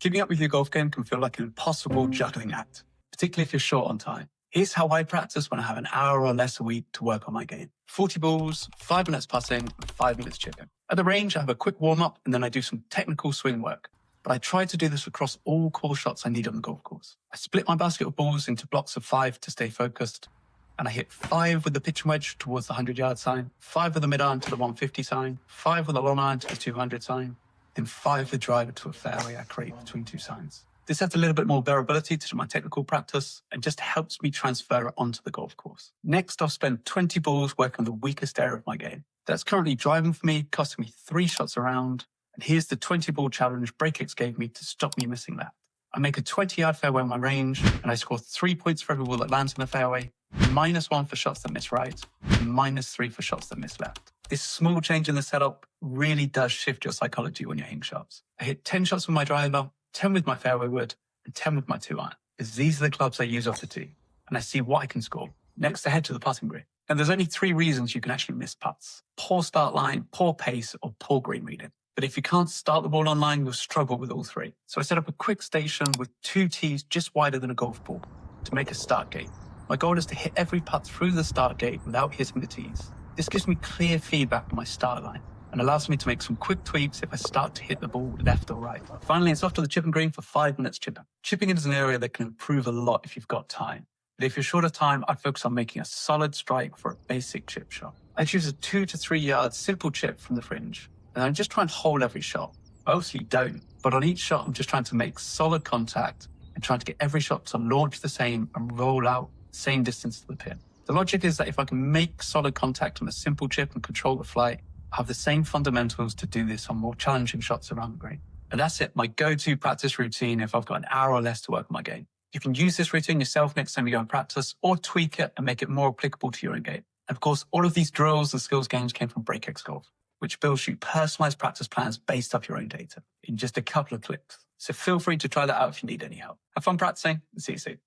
Keeping up with your golf game can feel like an impossible juggling act, particularly if you're short on time. Here's how I practice when I have an hour or less a week to work on my game. 40 balls, 5 minutes putting, and 5 minutes chipping. At the range, I have a quick warm-up and then I do some technical swing work. But I try to do this across all core shots I need on the golf course. I split my basket of balls into blocks of 5 to stay focused. And I hit 5 with the pitching wedge towards the 100-yard sign, 5 with the mid-iron to the 150 sign, 5 with the long iron to the 200 sign, then 5 with driver to a fairway I create between 2 signs. This adds a little bit more variability to my technical practice and just helps me transfer it onto the golf course. Next, I'll spend 20 balls working on the weakest area of my game. That's currently driving for me, costing me 3 shots around. And here's the 20-ball challenge BreakX gave me to stop me missing that. I make a 20-yard fairway on my range, and I score 3 points for every ball that lands in the fairway, -1 for shots that miss right, and -3 for shots that miss left. This small change in the setup really does shift your psychology when you're hitting shots. I hit 10 shots with my driver, 10 with my fairway wood, and 10 with my 2-iron, because these are the clubs I use off the tee, and I see what I can score. Next, I head to the putting green. And there's only 3 reasons you can actually miss putts: poor start line, poor pace, or poor green reading. But if you can't start the ball on line, you'll struggle with all 3. So I set up a quick station with 2 tees just wider than a golf ball to make a start gate. My goal is to hit every putt through the start gate without hitting the tees. This gives me clear feedback on my start line and allows me to make some quick tweaks if I start to hit the ball left or right. Finally, it's off to the chipping green for 5 minutes chipping. Chipping is an area that can improve a lot if you've got time. But if you're short of time, I focus on making a solid strike for a basic chip shot. I choose a 2 to 3 yard simple chip from the fringe, and I just try and hold every shot. I obviously don't, but on each shot, I'm just trying to make solid contact and trying to get every shot to launch the same and roll out the same distance to the pin. The logic is that if I can make solid contact on a simple chip and control the flight, I have the same fundamentals to do this on more challenging shots around the green. And that's it, my go-to practice routine if I've got an hour or less to work on my game. You can use this routine yourself next time you go and practice, or tweak it and make it more applicable to your own game. And of course, all of these drills and skills games came from BreakX Golf, which builds you personalized practice plans based off your own data in just a couple of clicks. So feel free to try that out if you need any help. Have fun practicing, and see you soon.